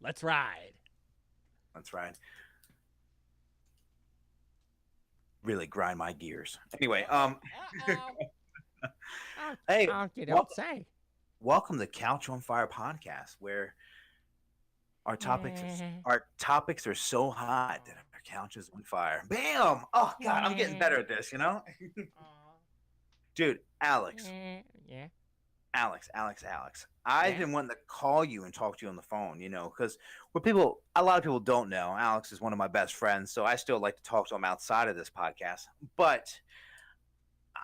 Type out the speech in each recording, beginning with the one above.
Let's ride. That's right. Really grind my gears. Anyway, Uh-oh. Oh, hey, oh, you don't welcome, say. welcome to Couch on Fire podcast, where our topics are Eh, our topics are so hot that our couch is on fire. Bam! Oh God, I'm getting better eh, at this. aw, Dude, Alex, yeah. Alex. I've Yeah? been wanting to call you and talk to you on the phone, because a lot of people don't know, Alex is one of my best friends, so I still like to talk to him outside of this podcast. But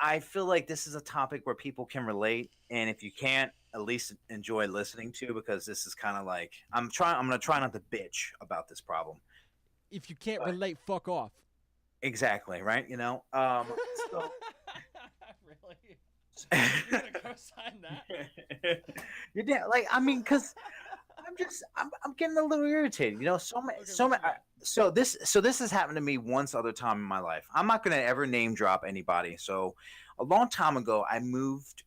I feel like this is a topic where people can relate, and if you can't, at least enjoy listening to, because this is kind of like I'm gonna try not to bitch about this problem. If you can't But relate, fuck off. exactly, right? So Really? You're gonna co-sign that? you're like, I mean, because I'm getting a little irritated. Okay, what you got? So this has happened to me once other time in my life. I'm not gonna ever name drop anybody. So a long time ago, I moved.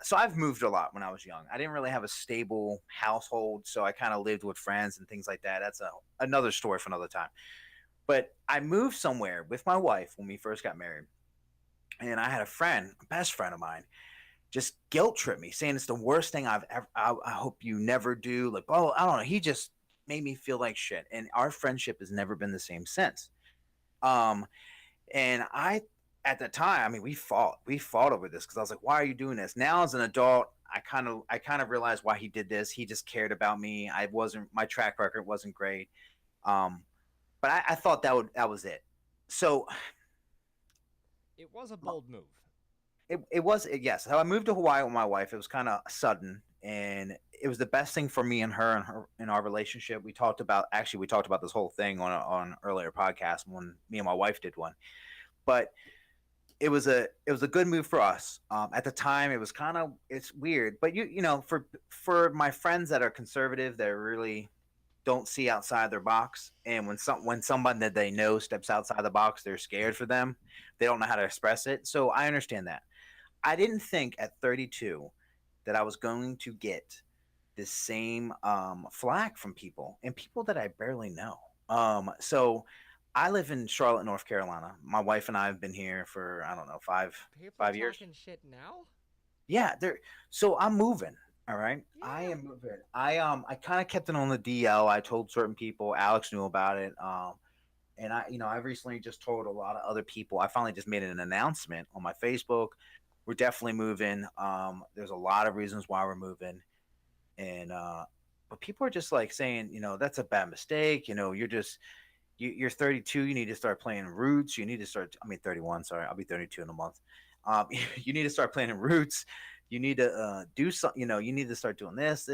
So I've moved a lot when I was young. I didn't really have a stable household, so I kind of lived with friends and things like that. That's another story for another time. But I moved somewhere with my wife when we first got married, and I had a best friend of mine, just guilt trip me, saying it's the worst thing I've ever. I hope you never do. Like, oh, I don't know. He just made me feel like shit, and our friendship has never been the same since. Um, and I, at the time, I mean, we fought over this because I was like, why are you doing this? Now as an adult, I kind of realized why he did this. He just cared about me. My track record wasn't great. Um, but I thought that was it. So It was a bold move. it was yes. So I moved to Hawaii with my wife. It was kind of sudden, and it was the best thing for me and her in our relationship. We talked about this whole thing on an earlier podcast when me and my wife did one. But it was a good move for us. At the time, it's weird, but for my friends that are conservative, that really don't see outside their box, and when someone that they know steps outside the box, they're scared for them. They don't know how to express it. So I understand that. I didn't think at 32 that I was going to get the same flack from people and people that I barely know. So I live in Charlotte, North Carolina. My wife and I have been here for I don't know People 5 years. talking shit now? Yeah, there. So I'm moving. All right, I Yeah. am moving. I kind of kept it on the DL. I told certain people. Alex knew about it. And I've recently just told a lot of other people. I finally just made an announcement on my Facebook. We're definitely moving. There's a lot of reasons why we're moving, and but people are just like saying, that's a bad mistake. You're 32. You need to start playing roots. You need to start. I mean, 31. Sorry, I'll be 32 in a month. You need to start playing roots. You need to do something. You need to start doing this.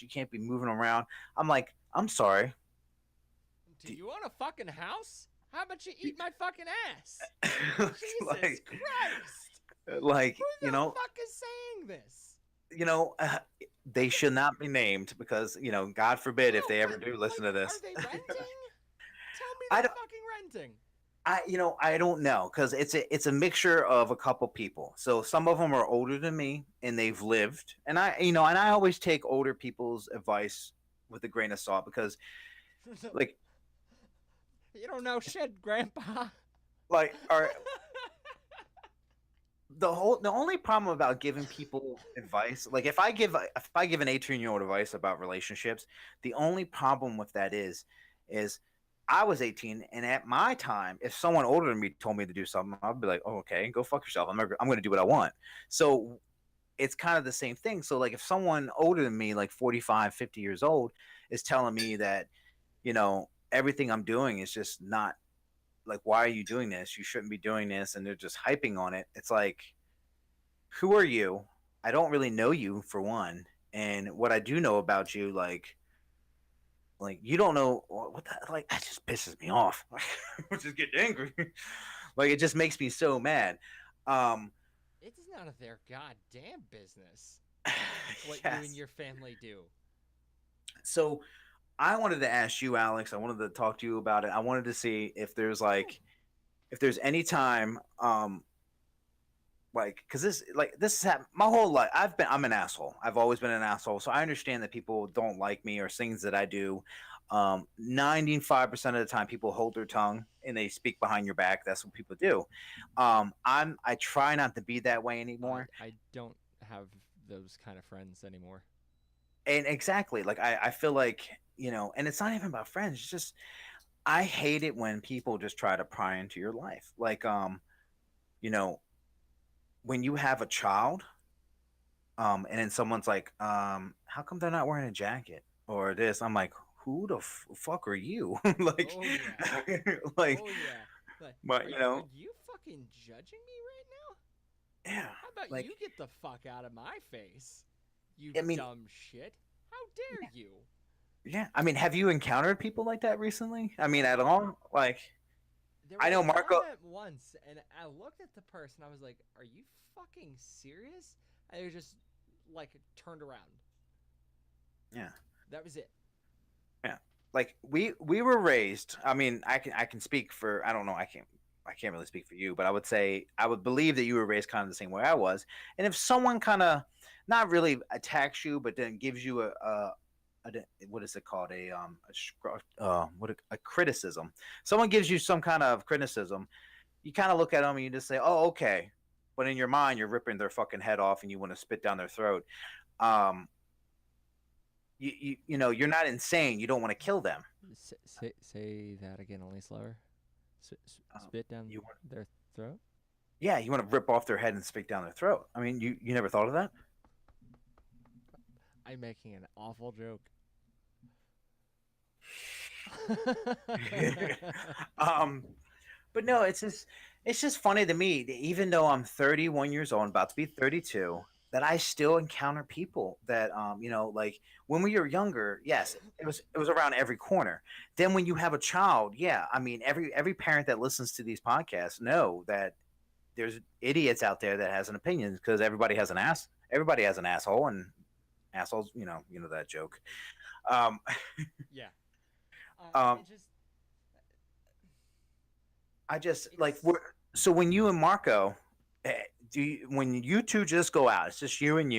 You can't be moving around. I'm like, I'm sorry. Do you own a fucking house? How about you eat my fucking ass? Jesus like, Christ! like Who the fuck is saying this? you know, uh, they should not be named because God forbid if No, they ever but do listen like, to are this. they renting? Tell me I they're don't. fucking renting. I don't know because it's a mixture of a couple people. So some of them are older than me and they've lived, and I always take older people's advice with a grain of salt because like You don't know shit, Grandpa. are the only problem about giving people advice, like if I give an 18-year-old advice about relationships, the only problem with that is I was 18, and at my time, if someone older than me told me to do something, I'd be like, "Oh, okay, go fuck yourself. I'm going to do what I want." So it's kind of the same thing. So like if someone older than me, like 45, 50 years old, is telling me that everything I'm doing is just not, like, why are you doing this? You shouldn't be doing this, and they're just hyping on it. It's like, who are you? I don't really know you, for one, and what I do know about you, like you don't know what the, like, that just pisses me off. I just get angry. Like, it just makes me so mad. Um, It is none of their goddamn business what you and yes. your family do. So I wanted to ask you, Alex. I wanted to talk to you about it. I wanted to see if there's Hmm. like if there's any time like, because this has happened my whole life. I'm an asshole. I've always been an asshole, so I understand that people don't like me or things that I do. 95% of the time people hold their tongue and they speak behind your back. That's what people do. I try not to be that way anymore. I don't have those kind of friends anymore. And exactly, like I feel like, and it's not even about friends. It's just I hate it when people just try to pry into your life. Like you know, when you have a child, and then someone's like, how come they're not wearing a jacket or this? I'm like, who the fuck are you? Like, Oh yeah. like, Oh yeah. Like, but are you fucking judging me right now? yeah, How about like, you get the fuck out of my face? You I mean, dumb shit. How dare you? yeah, I mean, have you encountered people like that recently? I mean, at all? Like, There I was know a Marco. comment once, and I looked at the person. I was like, "Are you fucking serious?" And they just like turned around. Yeah, That was it. yeah. Like we were raised. I mean, I can speak for. I don't know. I can't really speak for you, but I would say I would believe that you were raised kind of the same way I was. And if someone kind of not really attacks you, but then gives you a what is it called, a criticism. Someone gives you some kind of criticism, you kind of look at them and you just say, "Oh, okay," but in your mind you're ripping their fucking head off and you want to spit down their throat. Um, you're not insane. You don't want to kill them. Say that again, only slower. Um, Spit down you want, their throat. yeah, you want to rip off their head and spit down their throat. I mean, you never thought of that? I'm making an awful joke. um, but no, it's just funny to me that even though I'm 31 years old, about to be 32, that I still encounter people that like when we were younger, yes, it was around every corner. Then when you have a child, yeah, I mean every parent that listens to these podcasts know that there's idiots out there that has an opinion because everybody has an asshole and assholes, that joke. Um Yeah. um It just I just like it's so when you and Marco, when you two just go out, it's just you and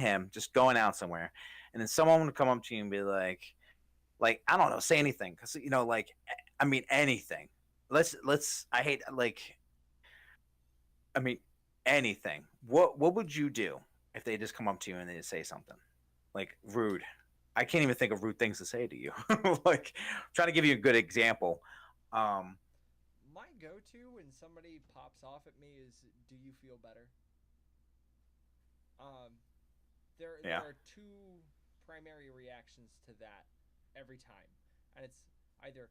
him, just going out somewhere, and then someone would come up to you and be like I don't know, say anything, because like I mean anything. Let's I hate like I mean anything. What would you do if they just come up to you and they just say something like rude? I can't even think of rude things to say to you. Like, trying to give you a good example. Um, my go-to when somebody pops off at me is, "Do you feel better?" Um, there yeah, are two primary reactions to that every time, and it's either,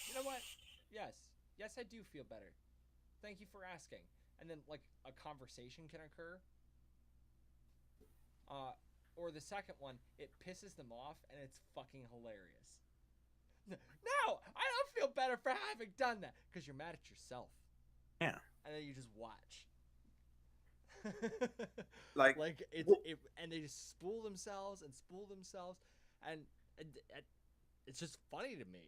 "You know what? Yes, yes, I do feel better. Thank you for asking," and then like a conversation can occur. Uh, or the second one, it pisses them off and it's fucking hilarious. No, I don't feel better for having done that because you're mad at yourself, yeah. and then you just watch. Like, Like wh- and they just spool themselves, and it's just funny to me.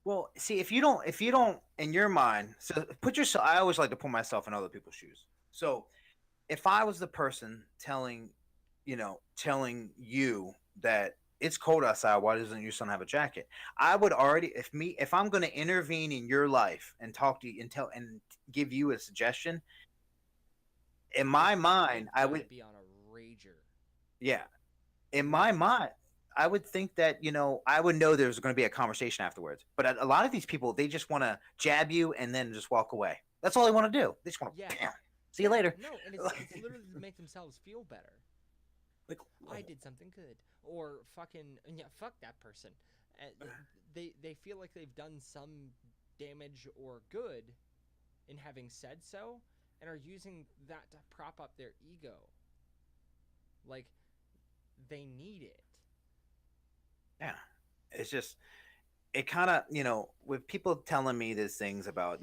well, see, if you don't, in your mind, so put yourself. I always like to put myself in other people's shoes. So, if I was the person telling you that it's cold outside, why doesn't your son have a jacket? I would already, if I'm going to intervene in your life and talk to you and tell and give you a suggestion, in my mind, They've I got to would, be on a rager. yeah, in Like my mind, I would think that I would know there's going to be a conversation afterwards. But a lot of these people, they just want to jab you and then just walk away. That's all they want to do. They just want yeah, to see you yeah, later. no, and it's literally to make themselves feel better. Like, I did something good, or fucking yeah, fuck that person. They feel like they've done some damage or good in having said so, and are using that to prop up their ego. Like they need it. yeah, it's just it kind of with people telling me these things about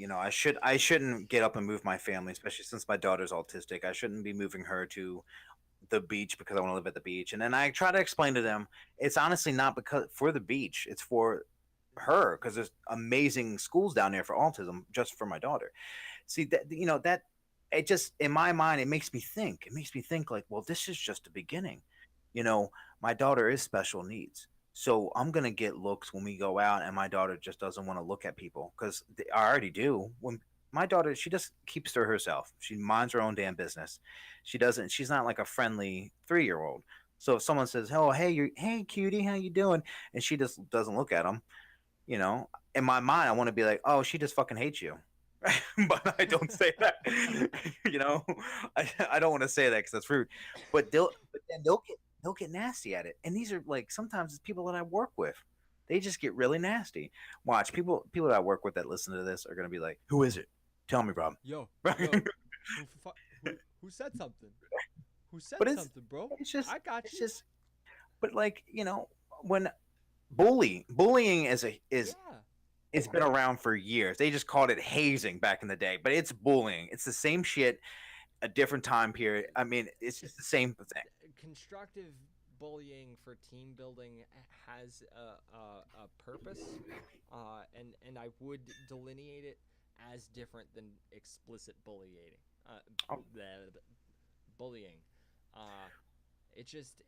I shouldn't get up and move my family, especially since my daughter's autistic. I shouldn't be moving her to the beach because I want to live at the beach. And then I try to explain to them it's honestly not because for the beach, it's for her because there's amazing schools down there for autism just for my daughter. See that it just in my mind it makes me think. It makes me think like, well, this is just the beginning. You know, my daughter is special needs. So I'm gonna get looks when we go out, and my daughter just doesn't want to look at people because I already do. When my daughter, she just keeps to herself. She minds her own damn business. She doesn't. She's not like a friendly 3-year-old. So if someone says, "Oh, hey, you, hey, cutie, how you doing?" and she just doesn't look at them, you know, in my mind, I want to be like, "Oh, she just fucking hates you." But I don't say that. you know, I don't want to say that because that's rude. But then they'll get nasty at it. And these are like sometimes it's people that I work with. They just get really nasty. Watch people that I work with that listen to this are gonna be like, "Who is it? Tell me, Rob." Yo, who said something? Who said But something, bro? it's just I got it's you. just but like when bullying is Yeah. it's been around for years. They just called it hazing back in the day, but it's bullying. It's the same shit, a different time period. I mean, it's just the same thing. Constructive bullying for team building has a purpose, and I would delineate it as different than explicit Oh, bullying. Uh, it just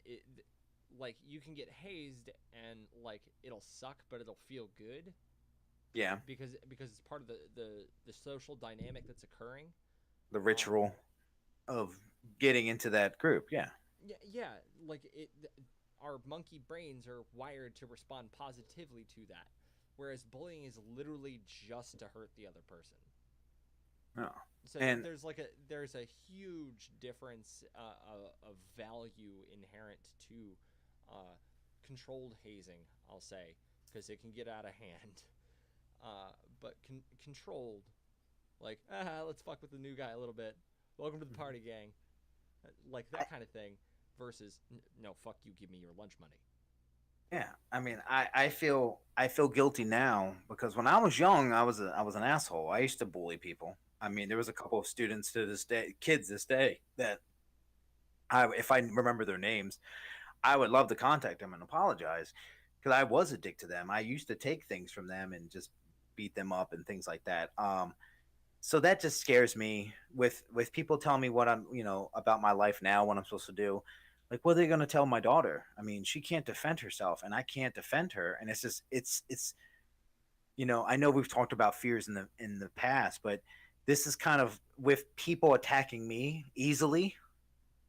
like you can get hazed and like it'll suck, but it'll feel good yeah, because it's part of the social dynamic that's occurring. the Um, ritual of getting into that group. Yeah, yeah, like our monkey brains are wired to respond positively to that, whereas bullying is literally just to hurt the other person. no, So and there's a huge difference of value inherent to uh, controlled hazing, I'll say, because it can get out of hand. But controlled, like let's fuck with the new guy a little bit. Welcome to the party, gang. Like I, that kind of thing. Versus no, fuck you, give me your lunch money. yeah. I mean, I feel guilty now because when I was young, I was an asshole. I used to bully people. I mean, there was a couple of students to this day, kids this day that if I remember their names, I would love to contact them and apologize because I was a dick to them. I used to take things from them and just beat them up and things like that. So that just scares me with people telling me what I'm, about my life now, what I'm supposed to do. Like, what are they going to tell my daughter? I mean, she can't defend herself, and I can't defend her. And it's just, it's, I know we've talked about fears in the past, but this is kind of with people attacking me easily.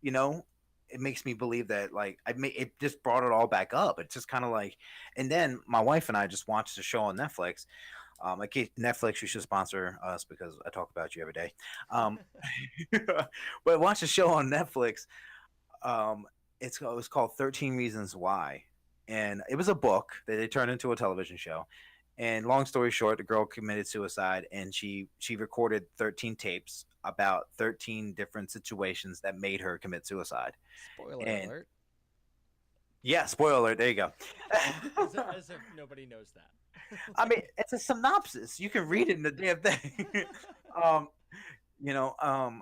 You know, it makes me believe that like it just brought it all back up. It's just kind of like, and then my wife and I just watched a show on Netflix. Like Netflix, you should sponsor us because I talk about you every day. Um, but watch a show on Netflix. Um, it was called 13 Reasons Why, and it was a book that they turned into a television show. And long story short, the girl committed suicide, and she recorded 13 tapes about 13 different situations that made her commit suicide. Spoiler And alert. yeah, spoiler alert. There you go. As if nobody knows that. I mean, it's a synopsis. You can read it in the damn thing. um, you know, um,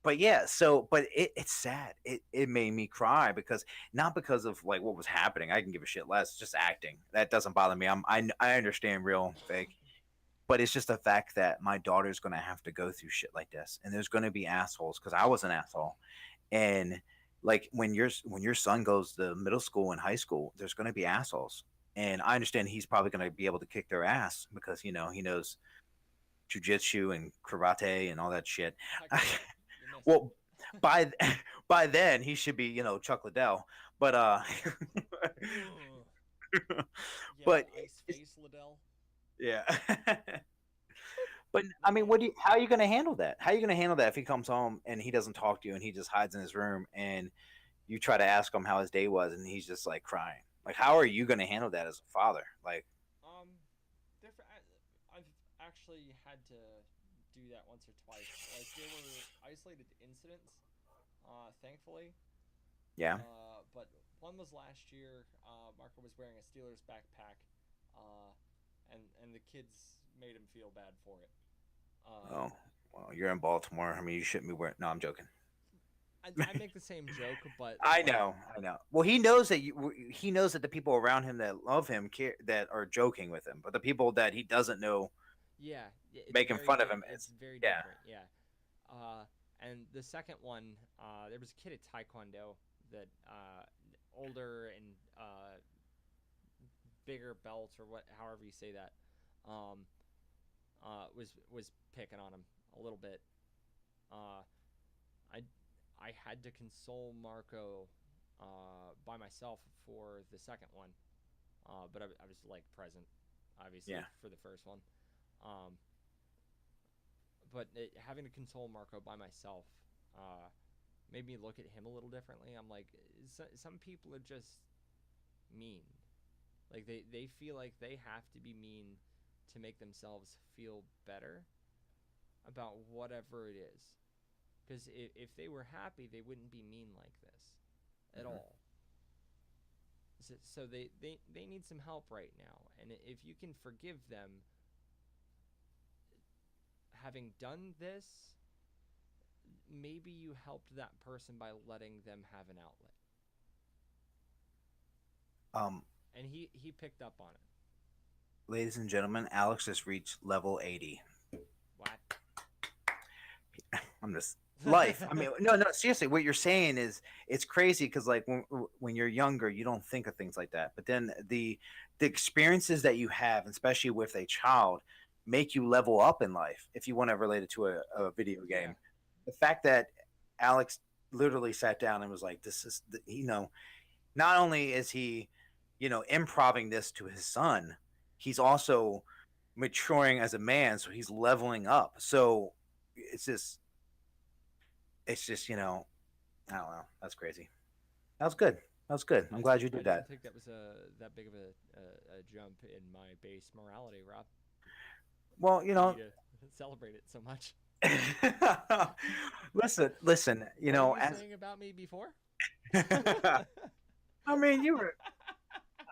but yeah, but it's sad. It made me cry because not because of like what was happening. I can give a shit less. It's just acting. That doesn't bother me. I understand real fake, but it's just the fact that my daughter's gonna have to go through shit like this, and there's gonna be assholes because I was an asshole, and like when your son goes to middle school and high school, there's gonna be assholes, and I understand he's probably gonna be able to kick their ass because he knows jujitsu and karate and all that shit. Heck yeah, you missed it. Well, by by then he should be Chuck Liddell, but Ugh. Yeah, but ice face Liddell. yeah. But I mean, how are you going to handle that? How are you going to handle that if he comes home and he doesn't talk to you and he just hides in his room and you try to ask him how his day was and he's just like crying? Like, how are you going to handle that as a father? Like, Um, different. I've actually had to do that once or twice. Like there were isolated incidents, thankfully. yeah, But one was last year. Marco was wearing a Steelers backpack, uh, and the kids made him feel bad for it. Uh, oh, well, you're in Baltimore. I mean, you shouldn't be wearing. No, I'm joking. I make the same joke, but I like, know, I know. Well, he knows that he knows that the people around him that love him care that are joking with him, but the people that he doesn't know yeah, it's making very fun of him it's is very yeah, different. Yeah. And the second one, there was a kid at Taekwondo that older and bigger belt or what, however you say that, um, was picking on him a little bit. Uh, I I had to console Marco by myself for the second one, but I was like present, obviously, Yeah. for the first one. Um, but having to console Marco by myself uh, made me look at him a little differently. I'm like, some people are just mean. Like they feel like they have to be mean to make themselves feel better about whatever it is. Because if they were happy, they wouldn't be mean like this at Hmm. all. So they need some help right now. And if you can forgive them having done this, maybe you helped that person by letting them have an outlet. Um, And he picked up on it. Ladies and gentlemen, Alex has reached level 80. What? I'm just life. I mean, no, no, seriously, what you're saying is it's crazy because like when you're younger, you don't think of things like that. But then the experiences that you have, especially with a child, make you level up in life. If you want to relate it to a video Yeah. game, the fact that Alex literally sat down and was like, "This is," not only is he, improving this to his son, he's also maturing as a man, so he's leveling up. So it's just I don't know. That's crazy. That was good. That was good. I'm glad you I did didn't that. think that was that big of a jump in my base morality, Rob, Well, for you to celebrate it so much. listen. What were you As saying about me before? I mean, you were.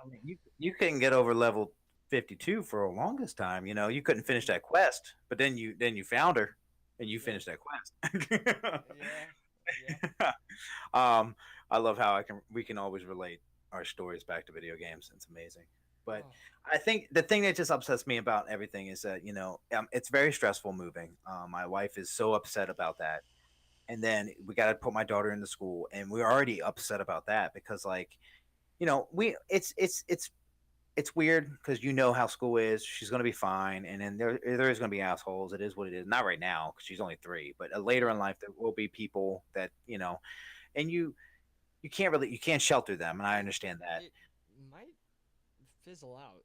I mean, you couldn't get over level 52 for the longest time. You couldn't finish that quest, but then you found her, and you Yeah, finished that quest. yeah, yeah. um, I love how we can always relate our stories back to video games. It's amazing. But Oh, I think the thing that just upsets me about everything is that it's very stressful moving. My wife is so upset about that, and then we got to put my daughter into school, and we're already upset about that because like we it's weird because how school is. She's going to be fine, and then there is going to be assholes. It is what it is. Not right now because she's only 3, but later in yeah. life there will be people that and you can't shelter them, and I It understand that. it might fizzle out.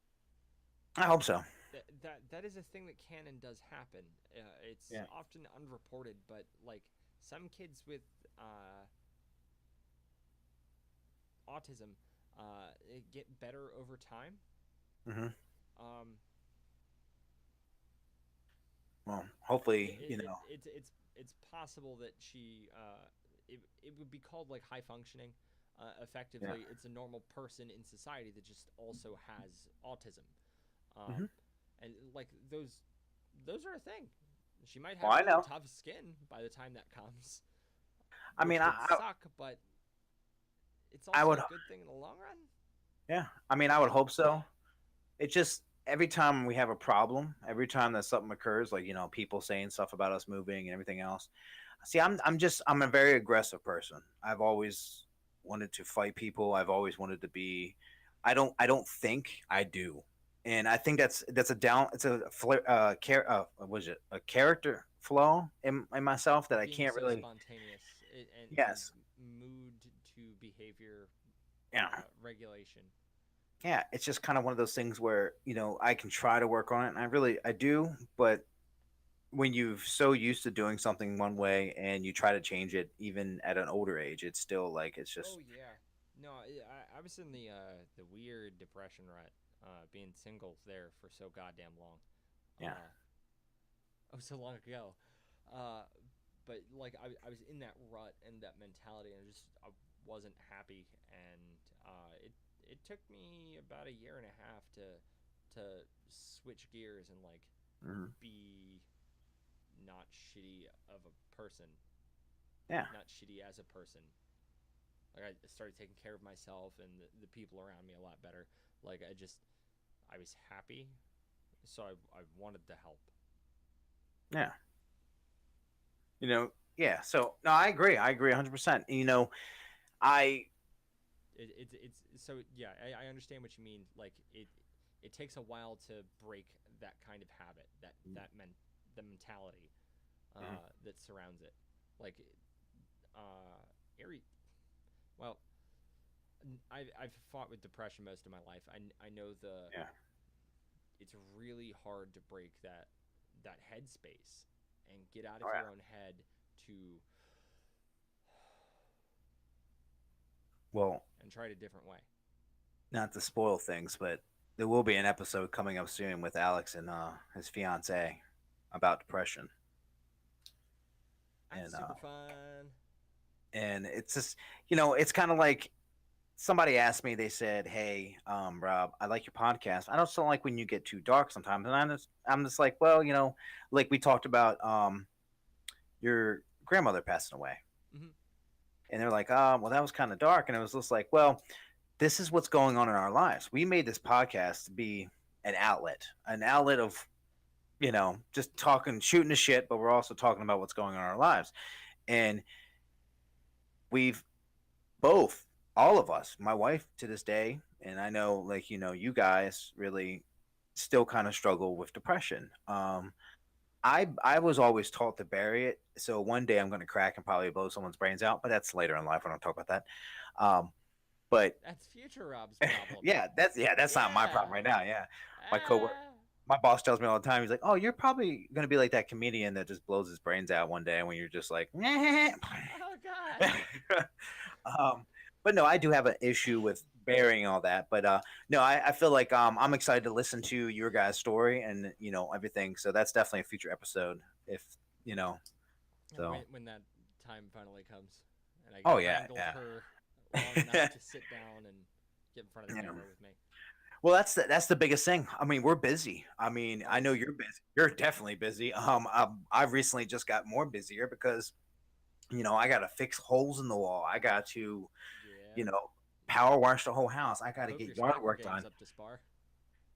I hope so. That is a thing that can and does happen. It's Yeah. often unreported, but like some kids with uh, autism get better over time. Hmm. Um, Well, hopefully, it's possible that it would be called like high functioning. yeah. Effectively, it's a normal person in society that just also has autism, Hmm. um, and like those are a thing. She might Oh, have I really know. tough skin by the time that comes, I mean, which could suck, but it's I also would, a good thing in the long run. yeah. I mean, I would hope so. It just every time we have a problem, every time that something occurs, like people saying stuff about us moving and everything else. See, I'm a very aggressive person. I've always wanted to fight people. I've always wanted to be. I don't think I do, and I think that's a down. It's a what is it? A character flaw in myself that I Being can't so really. spontaneous and Yes. mood to behavior Yeah. regulation. Yeah. It's just kind of one of those things where I can try to work on it, and I do, but when you're so used to doing something one way and you try to change it even at an older age, it's still like it's Oh just yeah, no, I was in the weird depression rut, being single there for so goddamn long, yeah. uh, oh so long ago, uh, but like I was in that rut and that mentality, and I wasn't happy, and it took me about a year and a half to switch gears and like Mhm. be not shitty of a person, Yeah. not shitty as a person. Like I started taking care of myself and the people around me a lot better. Like I was happy, so I wanted to help. Yeah. You know, yeah. So no, I agree. I agree 100%. I It's so yeah. I understand what you mean. Like it takes a while to break that kind of habit, the mentality Mhm. that surrounds it. Like Ari, well, I've fought with depression most of my life. I know Yeah. it's really hard to break that headspace and get out of Oh yeah. your own head to Well, and try it a different way. not to spoil things, but there will be an episode coming up soon with Alex and his fiance about depression, That's and super fun. it's just it's kind of like somebody asked me. They said, "Hey, Rob, I like your podcast. I don't like when you get too dark sometimes." And I'm just like, well, like we talked about your grandmother passing away, Hmm. and they're like, well, that was kind of dark, and it was just like, well, this is what's going on in our lives. We made this podcast to be an outlet of just talking, shooting the shit, but we're also talking about what's going on in our lives. And we've both, all of us, my wife to this day, and I know, like, you guys really still kind of struggle with depression. I was always taught to bury it. So one day I'm going to crack and probably blow someone's brains out, but that's later in life. I don't talk about that. But That's future Rob's problem. that's not my Yeah. problem right now. Yeah, my coworker, Ah. my boss tells me all the time. He's like, "Oh, you're probably gonna be like that comedian that just blows his brains out one day when you're just like." Oh God. But no, I do have an issue with burying all that. But no, I feel like I'm excited to listen to your guys' story and everything. So that's definitely a future episode. If you know, so When that time finally comes, and I get oh to yeah, wrangle her long enough to sit down and get in front of the yeah. camera with me. Well, that's the biggest thing. I mean, we're busy. I mean, Oh I know yeah. you're busy. You're definitely busy. I've recently just got more busier because I got to fix holes in the wall. I got to you Yeah. know power wash the whole house. I I got to hope get your yard spackle work game's done. up to spar.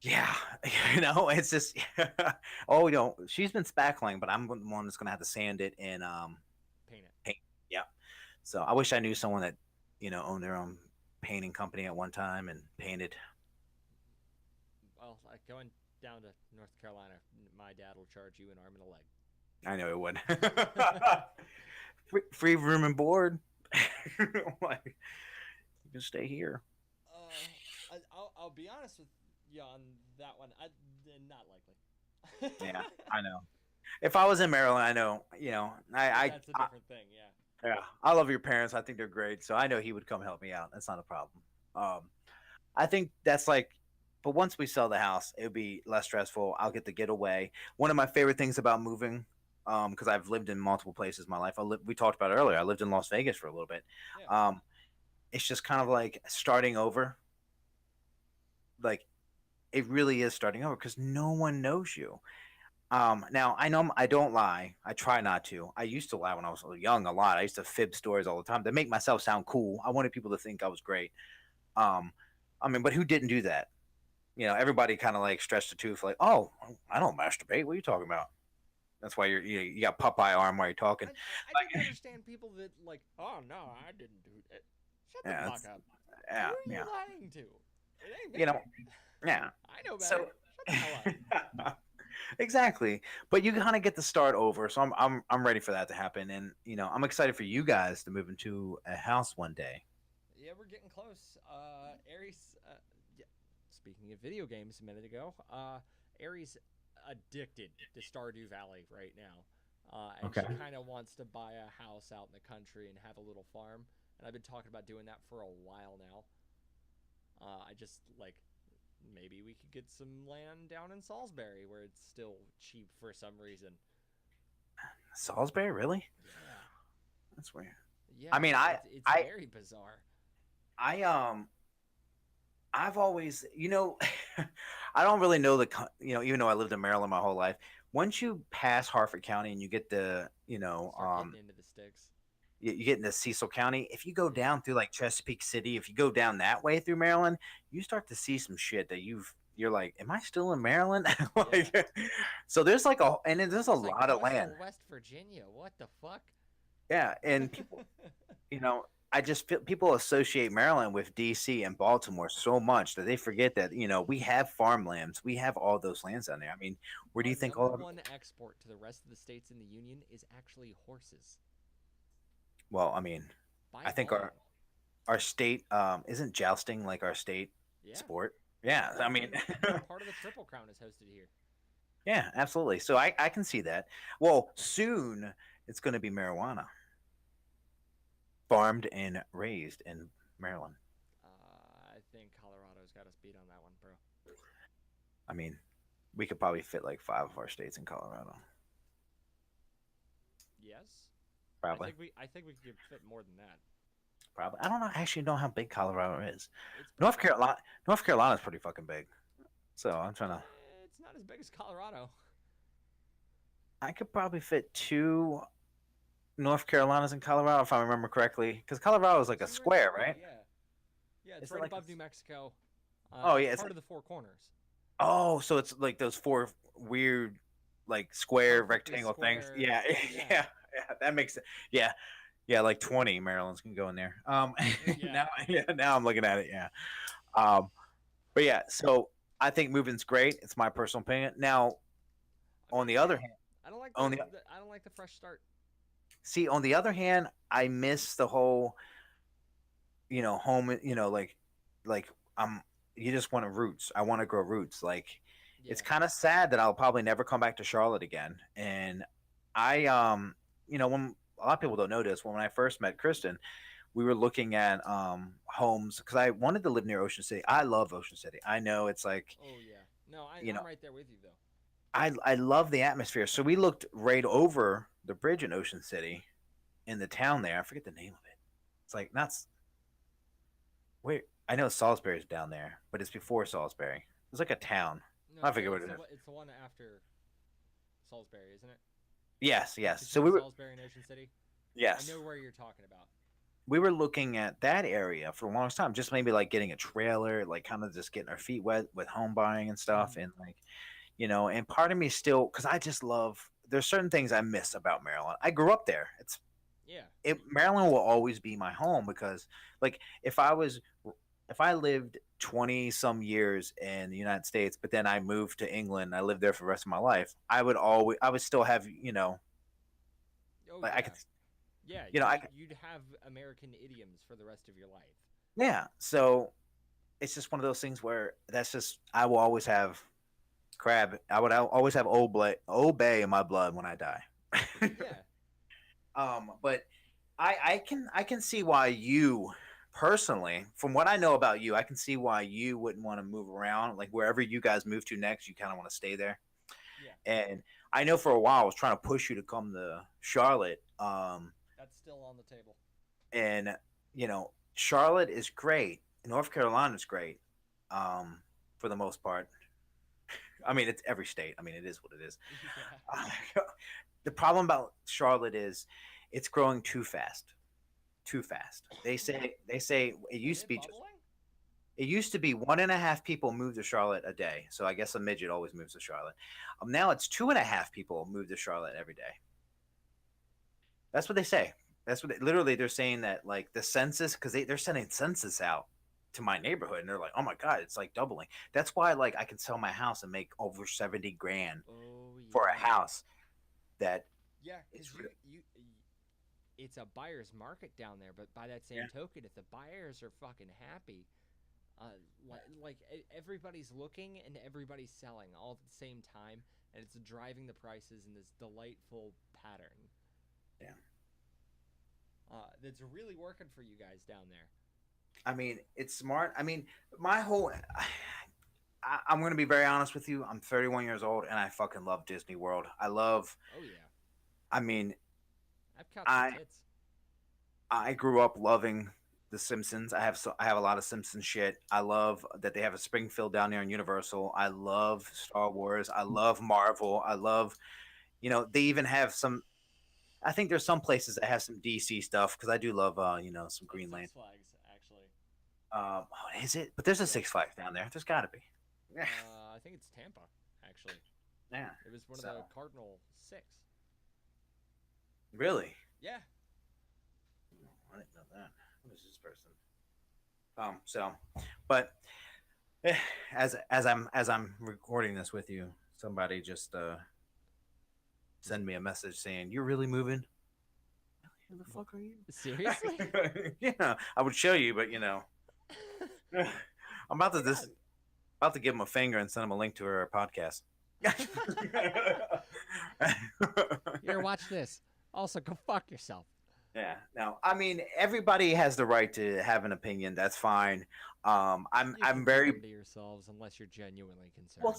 Yeah, it's just oh, she's been spackling, but I'm the one that's gonna have to sand it and Paint it. paint. Yeah. So I wish I knew someone that owned their own painting company at one time and painted. Well, like going down to North Carolina, my dad will charge you an arm and a leg. I know it would. Free room and board. Like, you can stay here. I'll be honest with you on that one. Not likely. Yeah, I know. If I was in Maryland, I know. That's a different thing. Yeah. Yeah, I love your parents. I think they're great. So I know he would come help me out. That's not a problem. Um, I think that's like, but once we sell the house, it would be less stressful. I'll get to get away. One of my favorite things about moving, because I've lived in multiple places in my life. We talked about it earlier. I lived in Las Vegas for a little bit. Yeah. Um, it's just kind of like starting over. Like it really is starting over because no one knows you. Now I know I don't lie. I try not to. I used to lie when I was young a lot. I used to fib stories all the time to make myself sound cool. I wanted people to think I was great. Um, I mean, but who didn't do that? Everybody kind of like stretched the tooth, like, "Oh, I don't masturbate. What are you talking about?" That's why you got Popeye arm while you're talking. I Like, didn't understand people that like, oh no, I didn't do it. Shut the yeah, fuck up. Who yeah, are you yeah, lying to? It ain't you me. know, yeah. I know better. So Shut the hell up. exactly, but you kind of get to start over. So I'm ready for that to happen, and I'm excited for you guys to move into a house one day. Yeah, we're getting close. Aries. Yeah. Speaking of video games, a minute ago, Aries addicted to Stardew Valley right now, and Okay. she kind of wants to buy a house out in the country and have a little farm. And I've been talking about doing that for a while now. I just like maybe we could get some land down in Salisbury where it's still cheap for some reason. Salisbury, really? Yeah, That's weird. I yeah, mean, I it's I very bizarre. I I've always, I don't really know even though I lived in Maryland my whole life. Once you pass Harford County and you get the, Start getting into the sticks. you get into Cecil County. If you go down through like Chesapeake City, if you go down that way through Maryland, you start to see some shit that you're like, am I still in Maryland? Yeah. Like, so there's like a and then there's a It's like, lot of oh, it's land. still West Virginia. What the fuck? Yeah, and people, you know, I just feel people associate Maryland with DC and Baltimore so much that they forget that, we have farmlands. We have all those lands down there. I mean, where do Our you think number all of one export to the rest of the states in the union is actually horses well, I mean, by I think volume. our state isn't jousting like our state Yeah. sport. Yeah, I mean, Part of the Triple Crown is hosted here. yeah, absolutely. So I can see that. Well, soon it's going to be marijuana farmed and raised in Maryland. I think Colorado's got us beat on that one, bro. I mean, we could probably fit like 5 of our states in Colorado. Yes. Probably. I think we could fit more than that. Probably. I don't know. I actually know how big Colorado is. It's North pretty big. Carolina. North Carolina's pretty fucking big. So I'm trying to. It's not as big as Colorado. I could probably fit 2 North Carolinas in Colorado if I remember correctly, because Colorado is like a Sounds right square, about right? Yeah. Yeah, it's Is it right like above New Mexico. Oh yeah, it's it's part of the Four Corners. oh, so it's like those 4 weird, like square Perfectly rectangle things. square. Yeah, Yeah. yeah, that makes it. Yeah, yeah, like 20 Maryland's can go in there. Yeah. Now I'm looking at it. Yeah, but yeah, so I think moving's great. It's my personal opinion. Now, on the other hand, I don't like on the I don't like the fresh start. see, on the other hand, I miss the whole, home, like I'm. You just want roots. I want to grow roots. Like, Yeah. it's kind of sad that I'll probably never come back to Charlotte again. And I, when a lot of people don't know this, when I first met Kristen, we were looking at homes because I wanted to live near Ocean City. I love Ocean City. I know it's like, Oh yeah. No, you know, I'm right there with you though. I love the atmosphere. So we looked right over the bridge in Ocean City, in the town there. I forget the name of it. It's like not wait. I know Salisbury's down there, but it's before Salisbury. It's like a town. No, I forget what it's it is. it's the one after Salisbury, isn't it? Yes, yes. It's So between we were Salisbury and Ocean City. yes, I know where you're talking about. we were looking at that area for the longest time, just maybe like getting a trailer, like kind of just getting our feet wet with home buying and stuff, and like, and part of me still because I just love. There's certain things I miss about Maryland. I grew up there. Yeah. Maryland will always be my home because, like, if I lived 20 some years in the United States, but then I moved to England, I lived there for the rest of my life, I would still have, Oh like yeah. I could, Yeah. You'd have American idioms for the rest of your life. yeah. So it's just one of those things where that's just, I will always have crab. Always have Old Bay in my blood when I die. Yeah. But I can see why you personally, from what I know about you, I can see why you wouldn't want to move around. Like wherever you guys move to next, you kind of want to stay there. Yeah. And I know for a while I was trying to push you to come to Charlotte. That's still on the table. And Charlotte is great. North Carolina is great. For the most part. I mean, it's every state. I mean, it is what it is. Yeah. The problem about Charlotte is it's growing too fast. Too fast. They say it used Is to it be bubbling? it used to be 1.5 people move to Charlotte a day. So I guess a midget always moves to Charlotte. Now it's 2.5 people move to Charlotte every day. That's what they say. That's what literally they're saying that like the census because they're sending census out to my neighborhood and they're like, oh my god, it's like doubling. That's why like I can sell my house and make over 70 grand Oh yeah. for a house that Yeah, is because it's a buyer's market down there. But by that same Yeah. token, if the buyers are fucking happy, everybody's looking and everybody's selling all at the same time, and it's driving the prices in this delightful pattern. Yeah. That's really working for you guys down there. I mean, it's smart. I mean, my whole. I'm going to be very honest with you. I'm 31 years old and I fucking love Disney World. Oh yeah, I mean, I've caught I some tits. I grew up loving The Simpsons. I have a lot of Simpsons shit. I love that they have a Springfield down there in Universal. I love Star Wars. I love Marvel. I love, they even have some. I think there's some places that have some DC stuff because I do love some It's Greenland. Six Flags, actually. Is it? But there's a Yep. Six Flags down there. There's got to be. Yeah. I think it's Tampa, actually. Yeah. It was one of So the Cardinal Six. really, Yeah. I didn't know that. What is this person? So, but eh, as I'm recording this with you, somebody just send me a message saying you're really moving. Who the fuck are you? Seriously? Yeah, I would show you, but I'm about to this about to give him a finger and send him a link to our podcast. Here, watch this. Also, go fuck yourself. Yeah. No, I mean everybody has the right to have an opinion. That's fine. I'm You I'm can very keep them to yourselves unless you're genuinely concerned. well.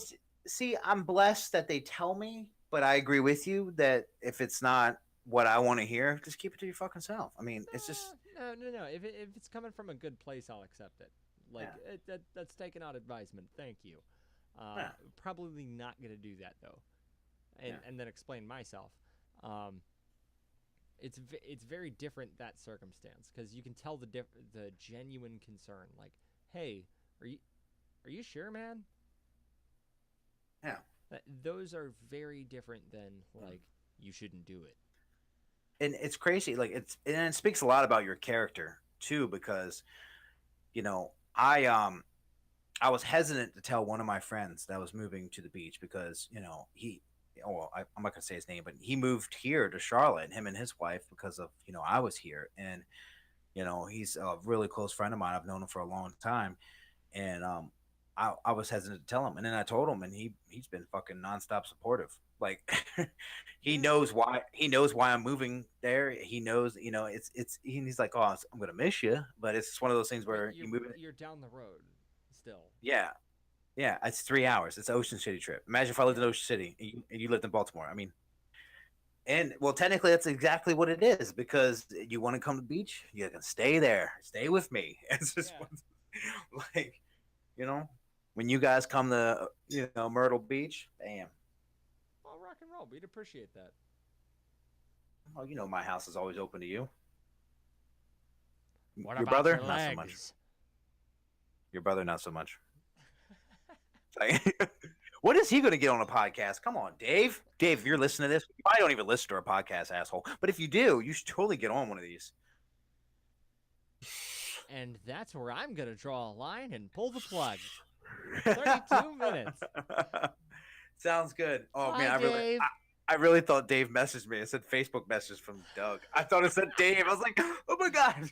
See, I'm blessed that they tell me, but I agree with you that if it's not what I want to hear, just keep it to your fucking self. I mean, it's just No. If it's coming from a good place, I'll accept it. Like that's taking out advisement. Thank you. Yeah. Probably not gonna do that though, and then explain myself. It's very different that circumstance because you can tell the genuine concern. Like, hey, are you sure, man? Yeah. Those are very different than like you shouldn't do it. and it's crazy. Like it speaks a lot about your character too, because I was hesitant to tell one of my friends that I was moving to the beach because I'm not gonna say his name, but he moved here to Charlotte, him and his wife, because of I was here, and he's a really close friend of mine. I've known him for a long time, and I was hesitant to tell him, and then I told him, and he's been fucking nonstop supportive. Like he Yeah. knows why I'm moving there. He knows, he's like, oh, I'm gonna miss you, but it's one of those things where you move. You're down the road still. Yeah, yeah, it's 3 hours. It's an Ocean City trip. Imagine if I lived in Ocean City and you lived in Baltimore. I mean, and well, technically, that's exactly what it is because you want to come to the beach, you can stay there, stay with me. It's just like, when you guys come to Myrtle Beach, bam. Well, rock and roll. We'd appreciate that. Well, my house is always open to you. What Your about brother, your not so much. legs? Your brother, not so much. What is he going to get on a podcast? Come on, Dave. Dave, if you're listening to this, you probably don't even listen to our podcast, asshole. But if you do, you should totally get on one of these. And that's where I'm gonna draw a line and pull the plug. 32 minutes. Sounds good. Oh Bye, man, Dave. I really thought Dave messaged me. It said Facebook message from Doug. I thought it said Dave. I was like, oh my god.